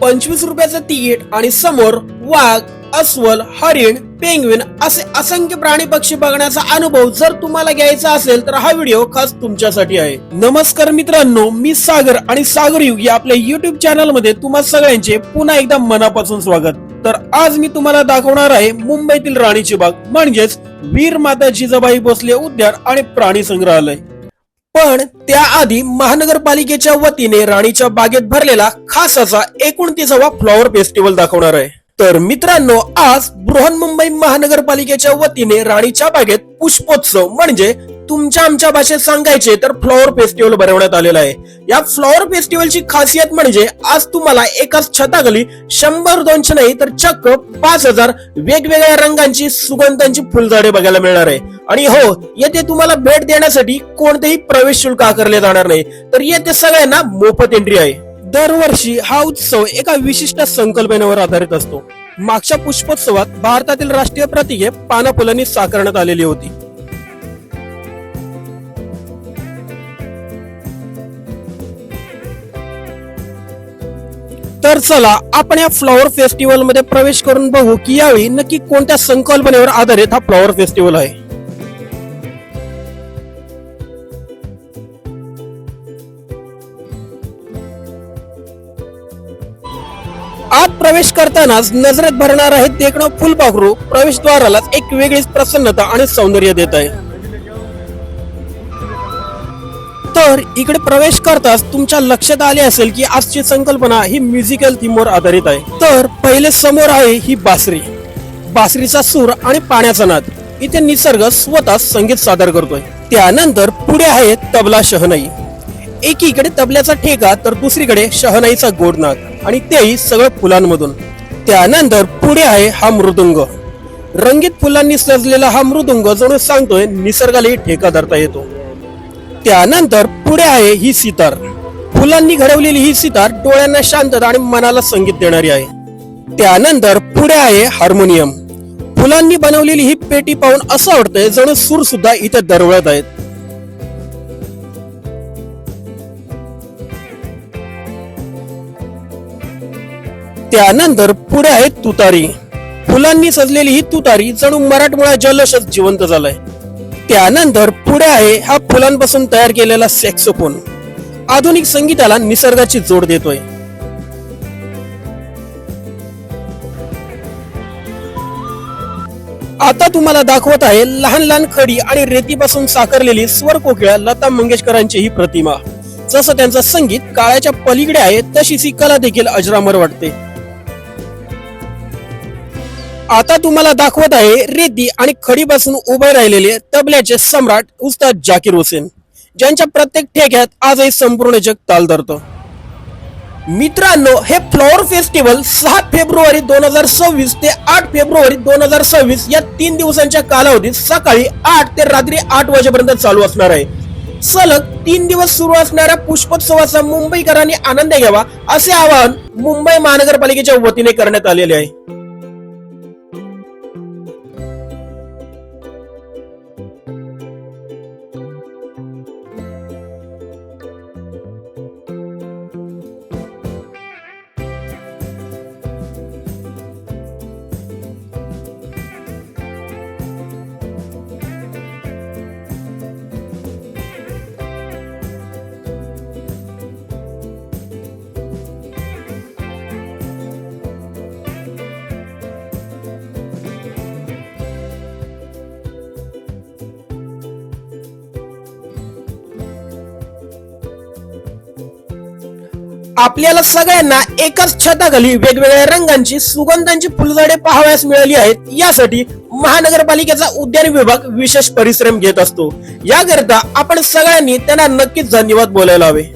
25 रुपयाचं तिकीट आणि समोर वाघ, अस्वल, हरिण, पेंग्विन असे असंख्य प्राणी पक्षी बघण्याचा अनुभव जर तुम्हाला घ्यायचा असेल तर हा व्हिडिओ खास तुमच्यासाठी आहे. नमस्कार मित्रांनो, मी सागर आणि सागर युग या आपल्या युट्यूब चॅनल मध्ये तुम्हा सगळ्यांचे पुन्हा एकदा मनापासून स्वागत. तर आज मी तुम्हाला दाखवणार आहे मुंबईतील राणीची बाग म्हणजेच वीर माता जिजाबाई भोसले उद्यान आणि प्राणी संग्रहालय. पण त्याआधी महानगरपालिकेच्या वतीने राणीच्या बागेत भरलेला खास असा 29वा फ्लॉवर फेस्टिवल दाखवणार आहे. तर मित्रांनो, आज बृहन्मुंबई महानगरपालिकेच्या वतीने राणीच्या बागेत पुष्पोत्सव म्हणजे तुमच्या आमच्या भाषेत सांगायचे तर फ्लॉवर फेस्टिवल भरवण्यात आलेला आहे. या फ्लॉवर फेस्टिवलची खासियत म्हणजे आज तुम्हाला एकाच छताखाली 100-200 नाही तर चक्क 5000 वेगवेगळ्या रंगांची सुगंधांची फुलझाडे बघायला मिळणार आहे. आणि हो, येथे तुम्हाला भेट देण्यासाठी कोणतेही प्रवेश शुल्क आकारले जाणार नाही, तर येथे सगळ्यांना मोफत एंट्री आहे. दरवर्षी हा उत्सव एका विशिष्ट संकल्पनेवर आधारित असतो. मागच्या पुष्पोत्सवात भारतातील राष्ट्रीय प्रतीके पाना फुलांनी साकारण्यात आलेली होती. तर चला आपण या फ्लॉवर फेस्टिवल मध्ये प्रवेश करून बघू की यावेळी नक्की कोणत्या संकल्पनेवर आधारित हा फ्लॉवर फेस्टिवल आहे. आत प्रवेश करतानाच नजरेत भरणार आहे देखणं फुलपाखरू प्रवेशद्वारालाच एक वेगळीच प्रसन्नता आणि सौंदर्य देत आहे. तर इकडे प्रवेश करताच तुमच्या लक्षात आले असेल की आजची संकल्पना ही म्युझिकल थीमवर आधारित आहे. तर पहिले समोर आहे ही बासरी. बासरीचा सूर आणि पाण्याचा नाद इथे निसर्ग स्वतः संगीत सादर करतोय. त्यानंतर पुढे आहे तबला शहनाई. एकीकडे तबल्याचा ठेका तर दुसरीकडे शहनाईचा गोड नाद आणि तेही सगळं फुलांमधून. त्यानंतर पुढे आहे हा मृदुंग. रंगीत फुलांनी सजलेला हा मृदुंग जणू सांगतोय निसर्गालाही ठेका धरता येतो. त्यानंतर पुढे आहे ही सितार. फुलांनी घडवलेली ही सितार डोळ्यांना शांतता आणि मनाला संगीत देणारी आहे. त्यानंतर पुढे आहे हार्मोनियम. फुलांनी बनवलेली ही पेटी पाहून असं वाटतंय जणू सूर सुद्धा इथे दरवळत आहेत. त्यानंतर पुढे आहे तुतारी. फुलांनी सजलेली ही तुतारी जणू मराठमोळा जल्लोषच जिवंत झालाय. त्यानंतर पुढे आहे हा फुलांपासून तयार केलेला सॅक्सोफोन. आधुनिक संगीताला निसर्गाची जोड देतोय. आता तुम्हाला दाखवत आहे लहान लहान खडी आणि रेतीपासून साकारलेली स्वर कोकिळा लता मंगेशकरांची ही प्रतिमा. जसं त्यांचं संगीत काळाच्या पलीकडे आहे तशीच ही कला देखील अजरामर वाटते. आता तुम्हाला दाखवत आहे रेती आणि खडीपासून उभे राहिलेले तबल्याचे सम्राट उस्ताद जाकीर हुसेन, ज्यांच्या प्रत्येक ठेक्यात आजही संपूर्ण जग ताल धरतं. मित्रांनो, हे फ्लॉवर फेस्टिवल 6 फेब्रुवारी 2026 ते 8 फेब्रुवारी 2026 या 3 दिवसांच्या कालावधीत सकाळी 8 ते रात्री 8 वाजेपर्यंत चालू असणार आहे. सलग 3 दिवस सुरू असणाऱ्या पुष्पोत्सवाचा मुंबईकरांनी आनंद घ्यावा असे आवाहन मुंबई महानगरपालिकेच्या वतीने करण्यात आलेले आहे. आपल्याला सगळ्यांना एकाच छताखाली वेगवेगळ्या रंगांची सुगंधांची फुलझाडे पाहावयास मिळाली आहेत. यासाठी महानगरपालिकेचा उद्यान विभाग विशेष परिश्रम घेत असतो. याकरिता आपण सगळ्यांनी त्यांना नक्कीच धन्यवाद बोलायला हवे.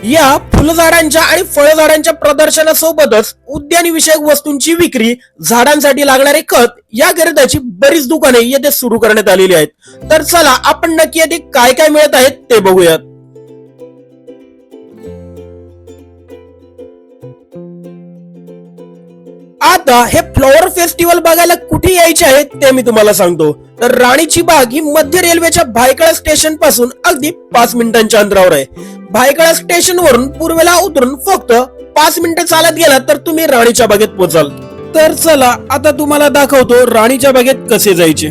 या फुलझाडांच्या आणि फळझाडांच्या प्रदर्शनासोबतच उद्यानविषयक वस्तूंची विक्री, झाडांसाठी लागणारे खत या गरजेची बरीच दुकाने येथे सुरू करण्यात आलेली आहेत. तर चला आपण नक्की येथे काय काय मिळत आहेत ते बघूयात. आता हे फ्लॉवर फेस्टिवल बघायला कुठे यायचे आहेत ते मी तुम्हाला सांगतो. तर राणीची बाग ही मध्य रेल्वेच्या भायखळा स्टेशन पासून अगदी 5 मिनिटांच्या अंतरावर आहे. भायखळा स्टेशन वरून पूर्वेला उतरून फक्त 5 मिनिटं चालत गेला तर तुम्ही राणीच्या बागेत पोहोचाल. तर चला आता तुम्हाला दाखवतो राणीच्या बागेत कसे जायचे.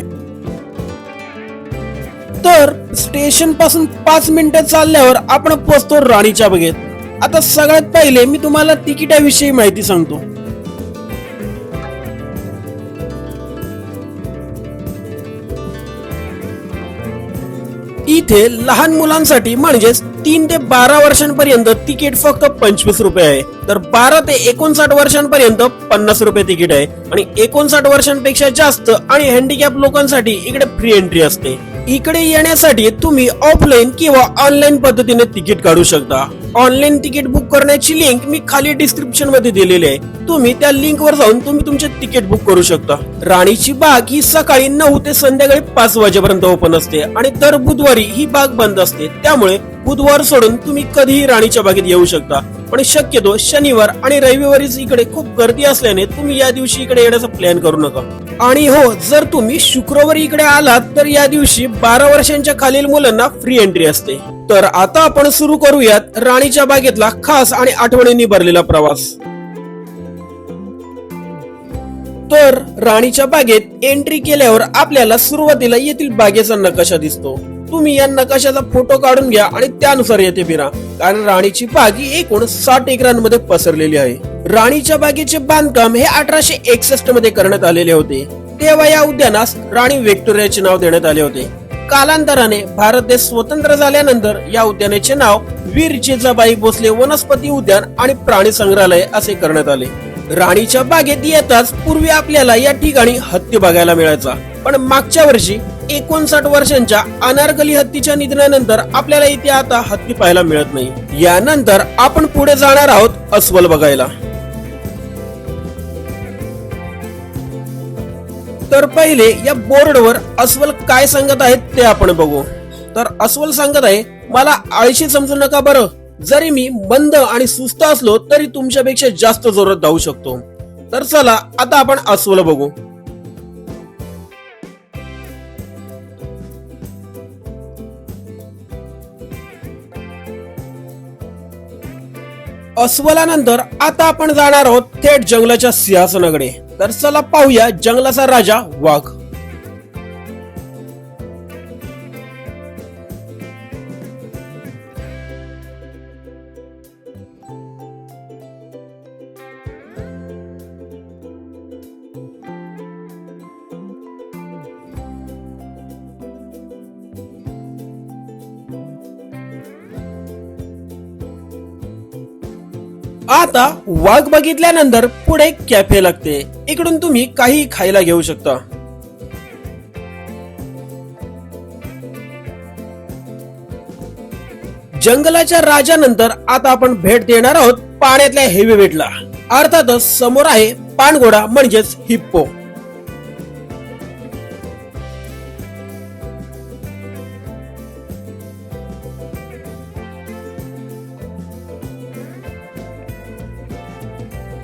तर स्टेशन पासून 5 मिनिटं चालल्यावर आपण पोहोचतो राणीच्या बागेत. आता सगळ्यात पहिले मी तुम्हाला तिकिटाविषयी माहिती सांगतो. इथे लहान मुलांसाठी म्हणजेच 3 ते 12 वर्षांपर्यंत तिकीट फक्त 25 रुपये आहे. तर 12 ते 59 वर्षांपर्यंत 50 रुपये तिकीट आहे आणि 59 वर्षांपेक्षा जास्त आणि हँडिकॅप लोकांसाठी इकडे फ्री एंट्री असते. इकडे येण्यासाठी तुम्ही ऑफलाईन किंवा ऑनलाईन पद्धतीने तिकीट काढू शकता. ऑनलाईन तिकीट बुक करण्याची लिंक मी खाली डिस्क्रिप्शन मध्ये दिलेली आहे. तुम्ही त्या लिंक वर जाऊन तुम्ही तुमचे तिकीट बुक करू शकता. राणीची बाग ही सकाळी 9 ते संध्याकाळी 5 वाजेपर्यंत ओपन असते आणि दर बुधवारी ही बाग बंद असते. त्यामुळे बुधवार सोडून तुम्ही कधीही राणीच्या बागेत येऊ शकता. पण शक्यतो शनिवार आणि रविवारीच इकडे खूप गर्दी असल्याने तुम्ही या दिवशी इकडे येण्याचा प्लॅन करू नका. आणि हो, जर तुम्ही शुक्रवारी इकडे आलात तर या दिवशी 12 वर्षांच्या खालील मुलांना फ्री एंट्री असते. तर आता आपण सुरू करूयात राणीच्या बागेतला खास आणि आठवणींनी भरलेला प्रवास. तर राणीच्या बागेत एंट्री केल्यावर आपल्याला सुरुवातीला येथील बागेचा नकाशा दिसतो. तुम्ही या नकाशाचा फोटो काढून घ्या आणि त्यानुसार येथे फिरा, कारण राणीची बाग ही एकूण 60 एकरांमध्ये पसरलेली आहे. राणीच्या बागेचे बांधकाम हे 1861 मध्ये करण्यात आलेले होते. तेव्हा या उद्यानास राणी व्हिक्टोरियाचे नाव देण्यात आले होते. कालांतराने भारत देश स्वतंत्र झाल्यानंतर या उद्यानाचे नाव वीर जिजाबाई भोसले वनस्पती उद्यान आणि प्राणी संग्रहालय असे करण्यात आले. राणीच्या बागेत येताच पूर्वी आपल्याला या ठिकाणी हत्ती बघायला मिळायचा, पण मागच्या वर्षी 59 वर्षांच्या अनारकली हत्तीच्या निधनानंतर आपल्याला इथे आता हत्ती पाहायला मिळत नाही. यानंतर आपण पुढे जाणार आहोत अस्वल बघायला. तर पहिले या बोर्डवर अस्वल काय सांगत आहेत ते आपण बघू. तर अस्वल सांगत आहे, मला आळशी समजू नका बरं. जरी मी मंद आणि सुस्त असलो तरी तुमच्यापेक्षा जास्त जोरात धावू शकतो. तर चला आता आपण अस्वल बघू. अस्वलानंतर आता आपण जाणार आहोत थेट जंगलाच्या सिंहासनाकडे. तर चला पाहूया जंगलाचा राजा वाघ. आता वाघ बघितल्यानंतर पुढे कॅफे लागते. इकडून तुम्ही काही खायला घेऊ शकता. जंगलाच्या राजानंतर आता आपण भेट देणार आहोत पाण्यातल्या हेवीवेटला. अर्थातच समोर आहे पाणघोडा म्हणजेच हिप्पो.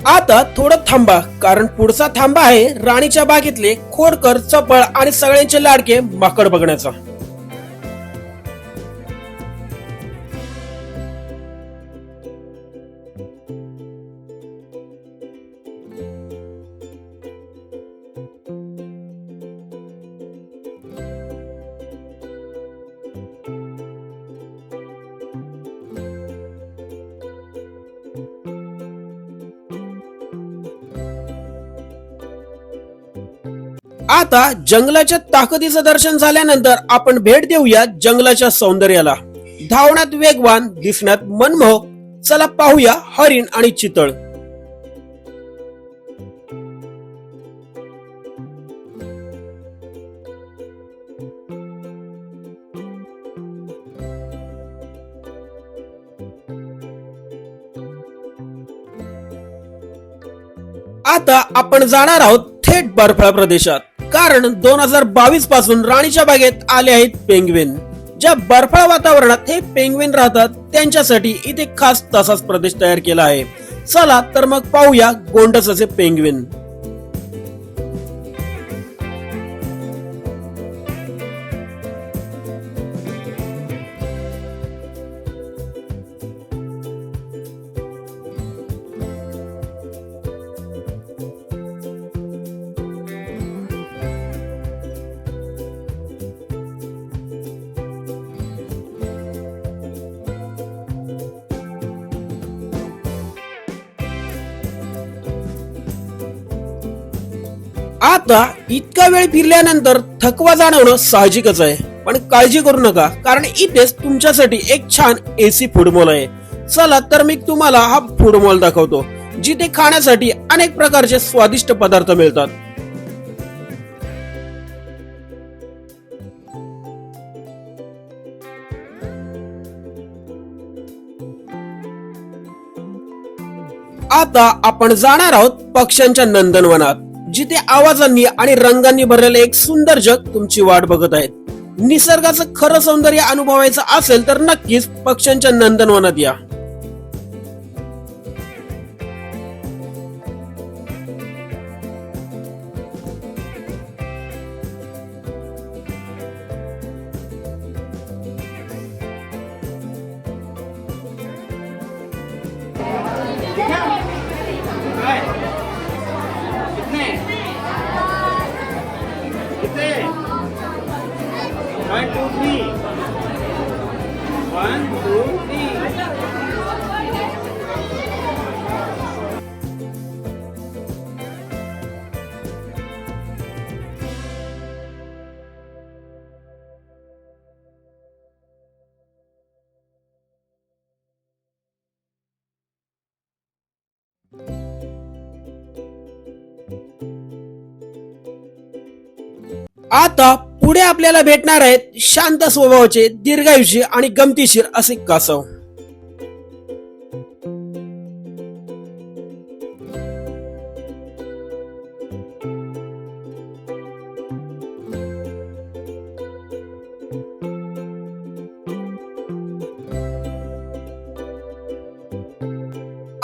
आता थोडं थांबा, कारण पुढचा थांबा आहे राणीच्या बागेतले खोडकर, चपळ आणि सगळ्यांचे लाडके माकड बघण्याचा. आता जंगलाच्या ताकदीचं दर्शन झाल्यानंतर आपण भेट देऊया जंगलाच्या सौंदर्याला. धावण्यात वेगवान, दिसण्यात मनमोहक. चला पाहूया हरिण आणि चितळ. आता आपण जाणार आहोत थेट बर्फाळ प्रदेशात, कारण 2022 पासून राणीच्या बागेत आले आहेत पेंग्विन. ज्या बर्फाळ वातावरणात हे पेंग्विन राहतात त्यांच्यासाठी इथे खास तसाच प्रदेश तयार केला आहे. चला तर मग पाहूया गोंडसचे पेंग्विन. आता इतका वेळ फिरल्यानंतर थकवा जाणवणं साहजिकच आहे, पण काळजी करू नका, कारण इथेच तुमच्यासाठी एक छान एसी फूड मॉल आहे. चला तर मी तुम्हाला हा फूड मॉल दाखवतो, जिथे खाण्यासाठी अनेक प्रकारचे स्वादिष्ट पदार्थ मिळतात. आता आपण जाणार आहोत पक्ष्यांच्या नंदनवनात, जिथे आवाजांनी आणि रंगांनी भरलेले एक सुंदर जग तुमची वाट बघत आहेत. निसर्गाचं खरं सौंदर्य अनुभवायचं असेल तर नक्कीच पक्ष्यांच्या नंदनवनात या. आता पुढे आपल्याला भेटणार आहेत शांत स्वभावाचे, दीर्घायुषी आणि गमतीशीर असे कासव.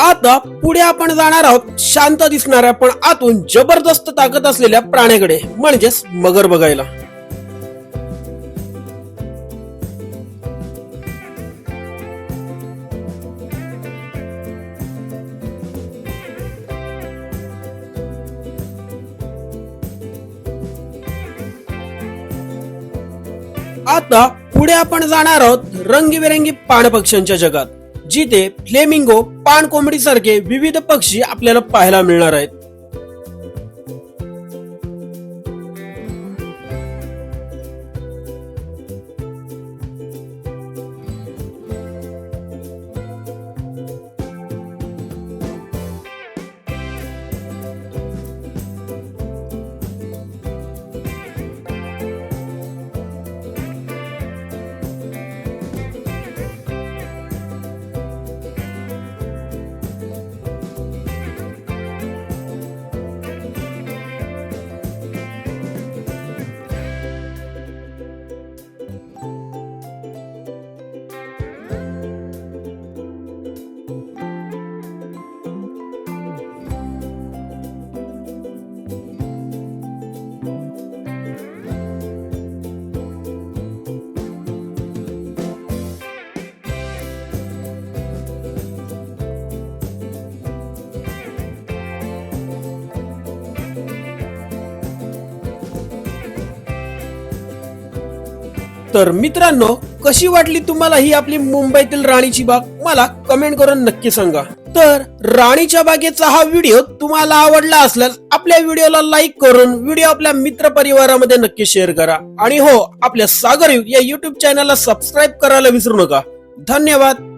आता पुढे आपण जाणार आहोत शांत दिसणाऱ्या पण आतून जबरदस्त ताकद असलेल्या प्राण्याकडे, म्हणजेच मगर बघायला. आता पुढे आपण जाणार आहोत रंगीबेरंगी पाणपक्ष्यांच्या जगात, जिथे फ्लेमिंगो, पाण कोंबडी सारखे विविध पक्षी आपल्याला पाहायला मिळणार आहेत. तर मित्रांनो, कशी वाटली तुम्हाला ही आपली मुंबईतील राणीची बाग, मला कमेंट करून नक्की सांगा. तर राणीच्या बागेचा हा व्हिडिओ तुम्हाला आवडला असल्यास आपल्या व्हिडिओला लाईक करून व्हिडिओ आपल्या मित्र परिवारामध्ये नक्की शेअर करा. आणि हो, आपल्या सागरयुग या युट्यूब चॅनलला सबस्क्राईब करायला विसरू नका. धन्यवाद.